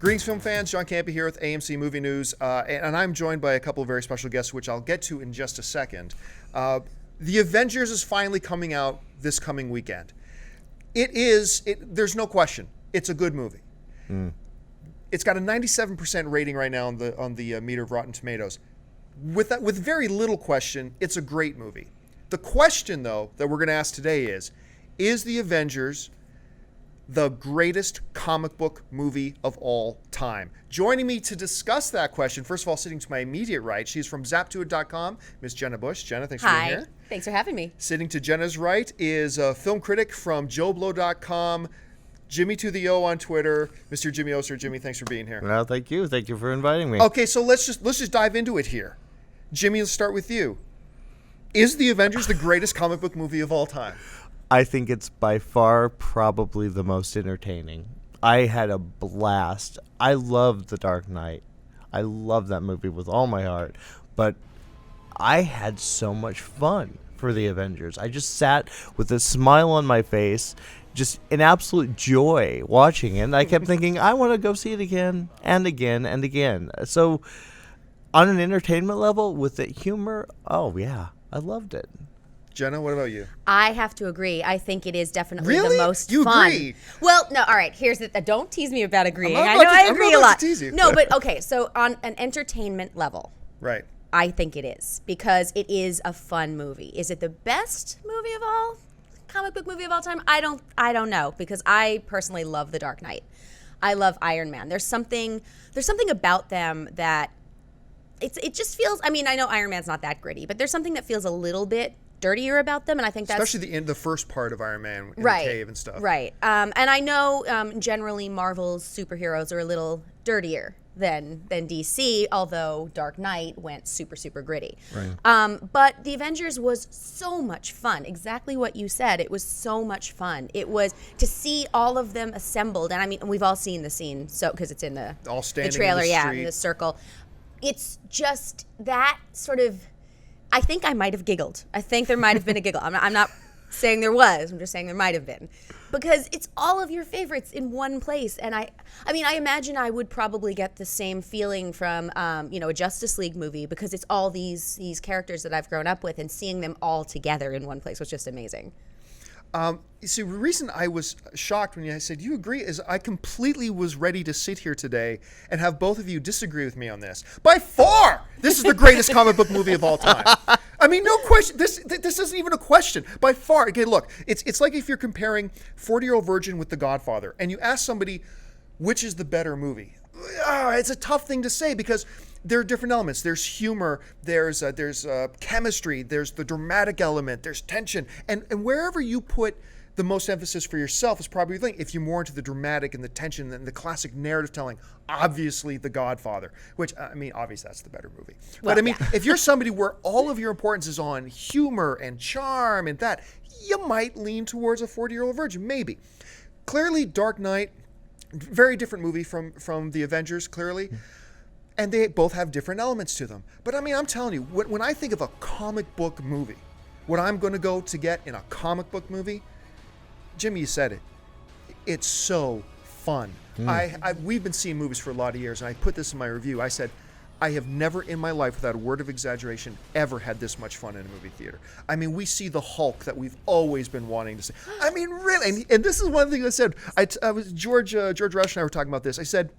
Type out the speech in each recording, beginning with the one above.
Greetings, film fans. John Campea here with AMC Movie News, and I'm joined by a couple of very special guests, which I'll get to in just a second. The Avengers is finally coming out this coming weekend. There's no question, it's a good movie. It's got a 97% rating right now on the meter of Rotten Tomatoes. With very little question, it's a great movie. The question, though, that we're going to ask today is The Avengers the greatest comic book movie of all time? Joining me to discuss that question, first of all, sitting to my immediate right, she's from zaptoit.com, Ms. Jenna Busch. Jenna, thanks for being here. Thanks for having me. Sitting to Jenna's right is a film critic from JoeBlow.com, Jimmy to the O on Twitter, Mr. Jimmy Oster. Jimmy, thanks for being here. Well, thank you. Thank you for inviting me. Okay, so let's just dive into it here. Jimmy, let's start with you. Is The Avengers the greatest comic book movie of all time? I think it's by far probably the most entertaining. I had a blast. I loved The Dark Knight. I love that movie with all my heart. But I had so much fun for The Avengers. I just sat with a smile on my face, just an absolute joy watching it. And I kept thinking, I want to go see it again and again and again. So on an entertainment level, with the humor, oh yeah, I loved it. Jenna, what about you? I have to agree. I think it is definitely Really? the most You fun. agree? Well, no, all right. Here's the don't tease me about agreeing. I'm I not know about I to- agree I'm a not about lot. to tease you. No, but okay. So on an entertainment level, Right. I think it is because it is a fun movie. Is it the best movie of all comic book movie of all time? I don't know because I personally love The Dark Knight. I love Iron Man. There's something about them that it just feels. I mean, I know Iron Man's not that gritty, but there's something that feels a little bit dirtier about them, and I think that's Especially the first part of Iron Man in right, the cave and stuff. Right. And I know generally Marvel's superheroes are a little dirtier than DC, although Dark Knight went super, super gritty. Right. But The Avengers was so much fun. Exactly what you said. It was so much fun. It was to see all of them assembled, and I mean, we've all seen the scene, so because it's in the All standing trailer, in the yeah, street. in the circle. It's just that sort of. I think I might have giggled. I think there might have been a giggle. I'm not saying there was. I'm just saying there might have been. Because it's all of your favorites in one place. And I mean, I imagine I would probably get the same feeling from, a Justice League movie because it's all these characters that I've grown up with and seeing them all together in one place was just amazing. You see, the reason I was shocked when I said you agree is I completely was ready to sit here today and have both of you disagree with me on this. By far, this is the greatest comic book movie of all time. I mean, no question. This isn't even a question. By far. Okay, look, it's like if you're comparing 40-Year-Old Virgin with The Godfather, and you ask somebody which is the better movie. It's a tough thing to say because there are different elements. There's humor, there's chemistry, there's the dramatic element, there's tension, and wherever you put the most emphasis for yourself is probably the thing. If you're more into the dramatic and the tension and the classic narrative telling, obviously The Godfather, which, I mean, obviously that's the better movie. Well, but I mean, yeah. if you're somebody where all of your importance is on humor and charm and that, you might lean towards a 40-Year-Old Virgin, maybe. Clearly, Dark Knight, very different movie from The Avengers, clearly. And they both have different elements to them. But I mean, I'm telling you, when I think of a comic book movie, what I'm going to go to get in a comic book movie, Jimmy, you said it. It's so fun. We've been seeing movies for a lot of years, and I put this in my review. I said, I have never in my life, without a word of exaggeration, ever had this much fun in a movie theater. I mean, we see the Hulk that we've always been wanting to see. I mean, really. And this is one thing I said. I was George Rush and I were talking about this. I said,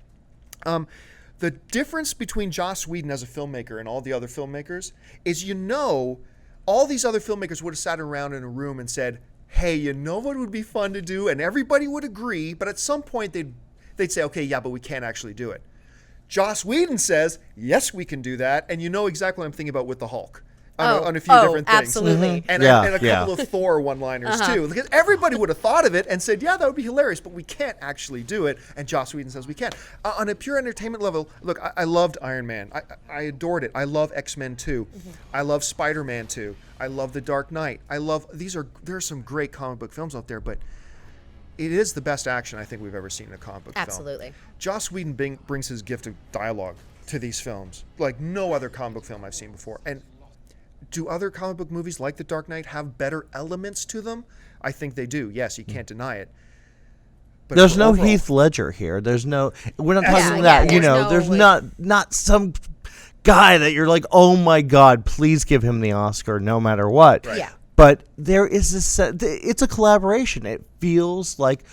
the difference between Joss Whedon as a filmmaker and all the other filmmakers is, all these other filmmakers would have sat around in a room and said, hey, you know what would be fun to do? And everybody would agree, but at some point they'd say, okay, yeah, but we can't actually do it. Joss Whedon says, yes, we can do that, and you know exactly what I'm thinking about with the Hulk. On a few different things. Absolutely. And a couple of Thor one-liners too. Because everybody would have thought of it and said, yeah, that would be hilarious, but we can't actually do it. And Joss Whedon says we can. On a pure entertainment level, look, I loved Iron Man. I adored it. I love X-Men 2. I love Spider-Man 2. I love The Dark Knight. There are some great comic book films out there, but it is the best action I think we've ever seen in a comic book film. Absolutely. Joss Whedon brings his gift of dialogue to these films like no other comic book film I've seen before. And do other comic book movies like The Dark Knight have better elements to them? I think they do. Yes, you can't deny it. But There's for no overall- Heath Ledger here. There's no. We're not Yeah, talking yeah, that. You there's know, no, there's like- not some guy that you're like, oh my God, please give him the Oscar no matter what. Yeah. But there is this. It's a collaboration. It feels like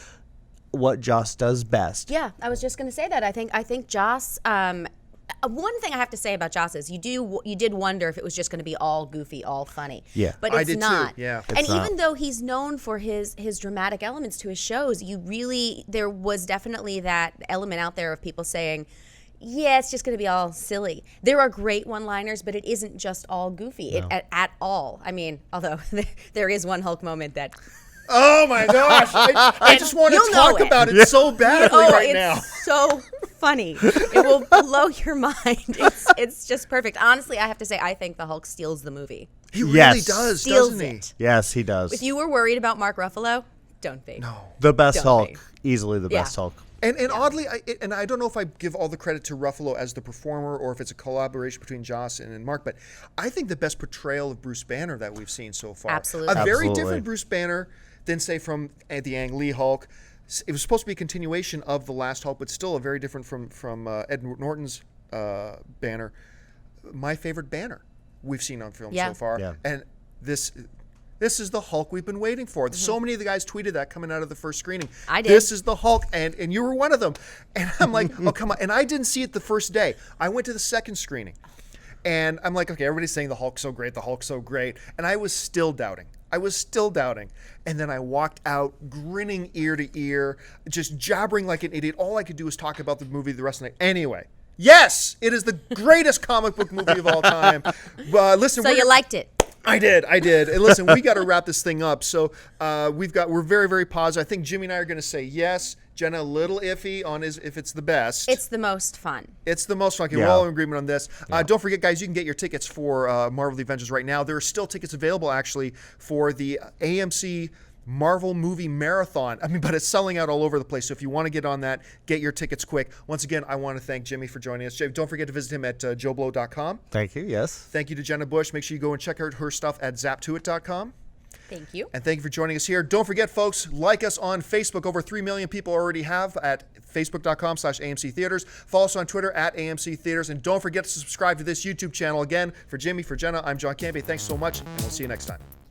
what Joss does best. Yeah, I was just going to say that. I think Joss. One thing I have to say about Joss is you did wonder if it was just going to be all goofy, all funny. Yeah. but I it's did too, not. yeah. And It's not. even though he's known for his dramatic elements to his shows, there was definitely that element out there of people saying, yeah, it's just going to be all silly. There are great one-liners, but it isn't just all goofy at all. I mean, although there is one Hulk moment that. Oh my gosh! I just want to You'll know talk it. about it so badly right it's now. so funny. It will blow your mind. It's just perfect. Honestly, I have to say, I think the Hulk steals the movie. He really Yes. does, Steals doesn't he? it. Yes, he does. If you were worried about Mark Ruffalo, don't be. No. The best Don't Hulk, be. easily the Yeah. best Hulk. And oddly, I don't know if I give all the credit to Ruffalo as the performer or if it's a collaboration between Joss and Mark, but I think the best portrayal of Bruce Banner that we've seen so far. Absolutely. A very Absolutely. different Bruce Banner than, say, from the Ang Lee Hulk. It was supposed to be a continuation of the last Hulk, but still a very different from Ed Norton's Banner. My favorite Banner we've seen on film Yeah. so far. Yeah. And this is the Hulk we've been waiting for. So many of the guys tweeted that coming out of the first screening. I did. This is the Hulk, and you were one of them. And I'm like, oh, come on. And I didn't see it the first day. I went to the second screening. And I'm like, okay, everybody's saying the Hulk's so great, the Hulk's so great. And I was still doubting. And then I walked out grinning ear to ear, just jabbering like an idiot. All I could do was talk about the movie the rest of the night. Anyway, yes, it is the greatest comic book movie of all time. Listen, So you liked it. I did. And listen, we got to wrap this thing up. So we're very, very positive. I think Jimmy and I are going to say yes. Jenna, a little iffy on if it's the best. It's the most fun. It's the most fun. Okay, Yeah. we're all in agreement on this. Don't forget, guys, you can get your tickets for Marvel the Avengers right now. There are still tickets available, actually, for the AMC Marvel Movie Marathon. I mean, but it's selling out all over the place. So if you want to get on that, get your tickets quick. Once again, I want to thank Jimmy for joining us. Don't forget to visit him at joeblow.com. Thank you. Yes. Thank you to Jenna Busch. Make sure you go and check out her stuff at zaptoit.com. Thank you. And thank you for joining us here. Don't forget, folks, like us on Facebook. Over 3 million people already have at facebook.com/AMC Theaters. Follow us on Twitter at AMC Theaters. And don't forget to subscribe to this YouTube channel. Again, for Jimmy, for Jenna, I'm John Campea. Thanks so much, and we'll see you next time.